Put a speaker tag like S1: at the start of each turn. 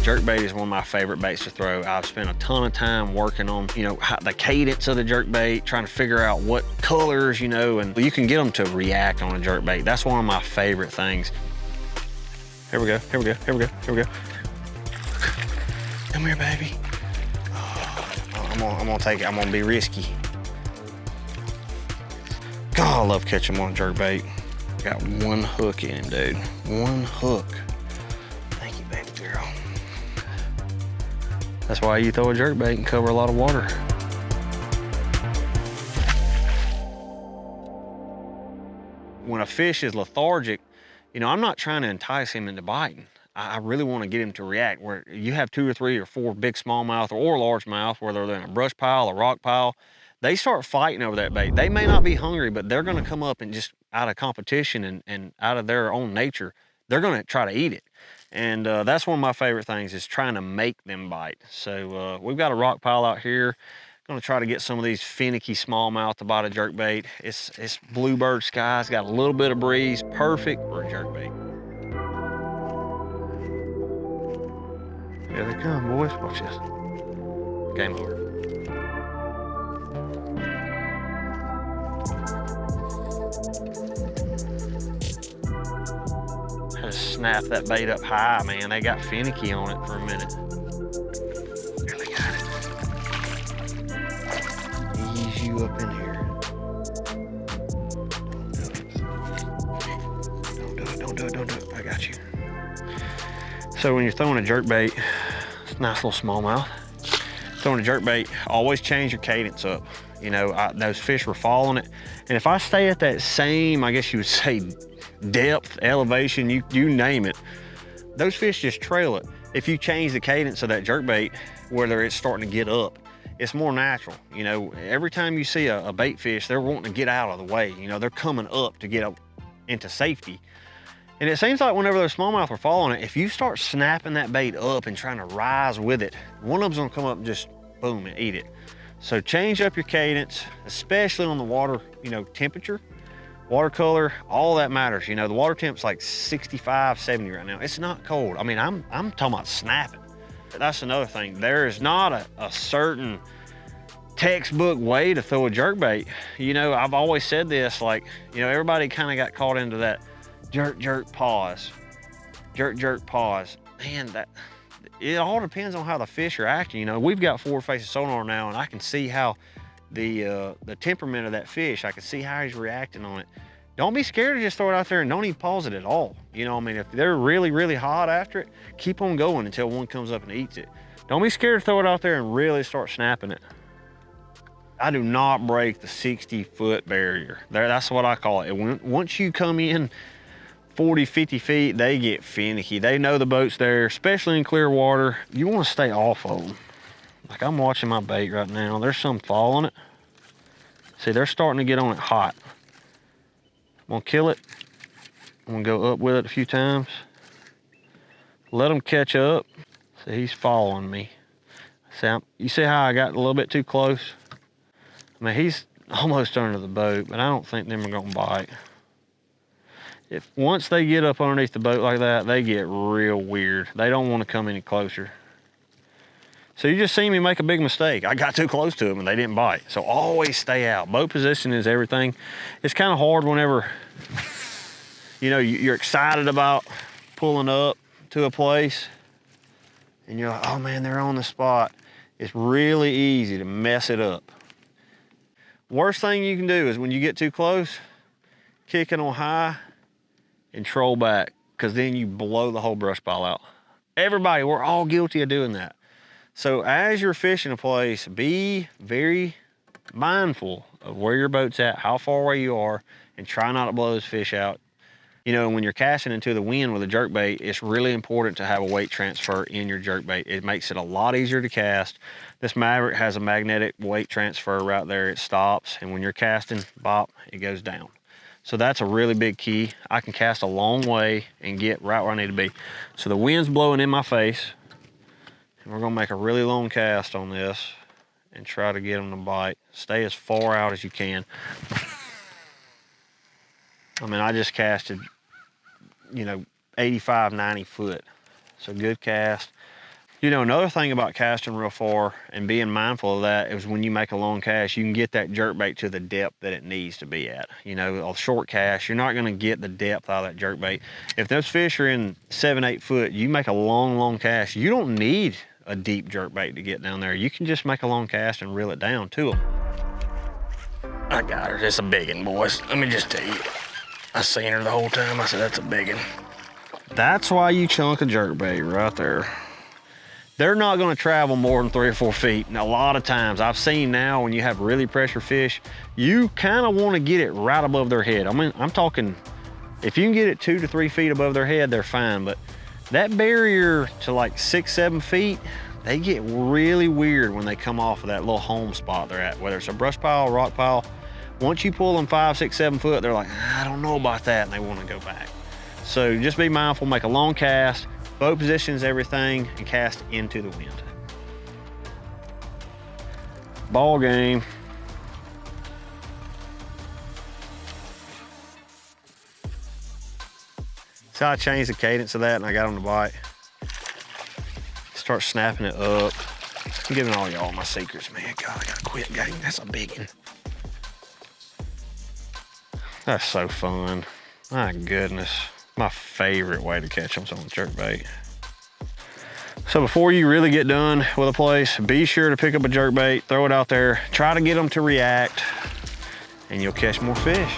S1: Jerkbait is one of my favorite baits to throw. I've spent a ton of time working on, the cadence of the jerkbait, trying to figure out what colors, and you can get them to react on a jerkbait. That's one of my favorite things. Here we go, here we go, here we go, here we go. Come here, baby. I'm gonna take it, I'm gonna be risky. God, I love catching him on a jerkbait. Got one hook in him, dude. One hook. Thank you, baby girl. That's why you throw a jerkbait and cover a lot of water. When a fish is lethargic, I'm not trying to entice him into biting. I really want to get him to react. Where you have 2 or 3 or 4 big smallmouth or largemouth, whether they're in a brush pile, a rock pile, they start fighting over that bait. They may not be hungry, but they're going to come up and just out of competition and out of their own nature, they're going to try to eat it. And that's one of my favorite things, is trying to make them bite. So we've got a rock pile out here. Going to try to get some of these finicky smallmouth to bite a jerkbait. It's bluebird skies, got a little bit of breeze, perfect for a jerkbait. Here they come, boys. Watch this. Game over. Had to snap that bait up high, man. They got finicky on it for a minute. There, they got it. Ease you up in here. Don't do it. I got you. So when you're throwing a jerkbait, it's a nice little smallmouth. Throwing a jerkbait, always change your cadence up. Those fish were following it. And if I stay at that same, I guess you would say, depth, elevation, you name it, those fish just trail it. If you change the cadence of that jerkbait, whether it's starting to get up, it's more natural. Every time you see a bait fish, they're wanting to get out of the way. They're coming up to get up into safety. And it seems like whenever those smallmouth are following it, if you start snapping that bait up and trying to rise with it, one of them's gonna come up and just boom and eat it. So change up your cadence, especially on the water, temperature, water color, all that matters. The water temp's like 65, 70 right now. It's not cold. I mean, I'm talking about snapping. That's another thing. There is not a certain textbook way to throw a jerkbait. I've always said this, everybody kind of got caught into that jerk, pause. Jerk, pause. Man, it all depends on how the fish are acting. We've got forward facing sonar now, and I can see how the temperament of that fish, I can see how he's reacting on it. Don't be scared to just throw it out there and don't even pause it at all. If they're really, really hot after it, keep on going until one comes up and eats it. Don't be scared to throw it out there and really start snapping it. I do not break the 60-foot barrier. That's what I call it. Once you come in 40, 50 feet, they get finicky. They know the boat's there, especially in clear water. You want to stay off of them. Like, I'm watching my bait right now. There's some following it. See, they're starting to get on it hot. I'm gonna kill it. I'm gonna go up with it a few times. Let them catch up. See, he's following me. See, you see how I got a little bit too close? I mean, he's almost under the boat, but I don't think them are gonna bite. Once they get up underneath the boat like that, they get real weird. They don't want to come any closer. So you just see me make a big mistake. I got too close to them and they didn't bite. So always stay out. Boat position is everything. It's kind of hard whenever, you're excited about pulling up to a place and you're like, oh man, they're on the spot. It's really easy to mess it up. Worst thing you can do is when you get too close, kick it on high and troll back, because then you blow the whole brush pile out. Everybody, we're all guilty of doing that. So as you're fishing a place, be very mindful of where your boat's at, how far away you are, and try not to blow those fish out. When you're casting into the wind with a jerkbait, it's really important to have a weight transfer in your jerkbait. It makes it a lot easier to cast. This Mavrik has a magnetic weight transfer right there. It stops, and when you're casting, bop, it goes down. So that's a really big key. I can cast a long way and get right where I need to be. So the wind's blowing in my face, and we're gonna make a really long cast on this and try to get them to bite. Stay as far out as you can. I mean, I just casted, 85, 90 foot. So good cast. You know, another thing about casting real far and being mindful of that is when you make a long cast, you can get that jerkbait to the depth that it needs to be at. You know, a short cast, you're not gonna get the depth out of that jerkbait. If those fish are in 7, 8 foot, you make a long cast, you don't need a deep jerkbait to get down there. You can just make a long cast and reel it down to them. I got her, it's a big one, boys. Let me just tell you, I seen her the whole time. I said, that's a big one. That's why you chunk a jerkbait right there. They're not gonna travel more than 3 or 4 feet. And a lot of times I've seen now when you have really pressure fish, you kind of wanna get it right above their head. I mean, I'm talking, if you can get it 2 to 3 feet above their head, they're fine. But that barrier to like 6, 7 feet, they get really weird when they come off of that little home spot they're at, whether it's a brush pile, rock pile. Once you pull them 5, 6, 7 foot, they're like, I don't know about that, and they wanna go back. So just be mindful, make a long cast, boat positions everything, and cast into the wind. Ball game. So I changed the cadence of that and I got on the bite. Start snapping it up. I'm giving all y'all my secrets, man. God, I gotta quit game. That's a big one. That's so fun. My goodness. My favorite way to catch them on jerkbait. So before you really get done with a place, be sure to pick up a jerkbait, throw it out there, try to get them to react, and you'll catch more fish.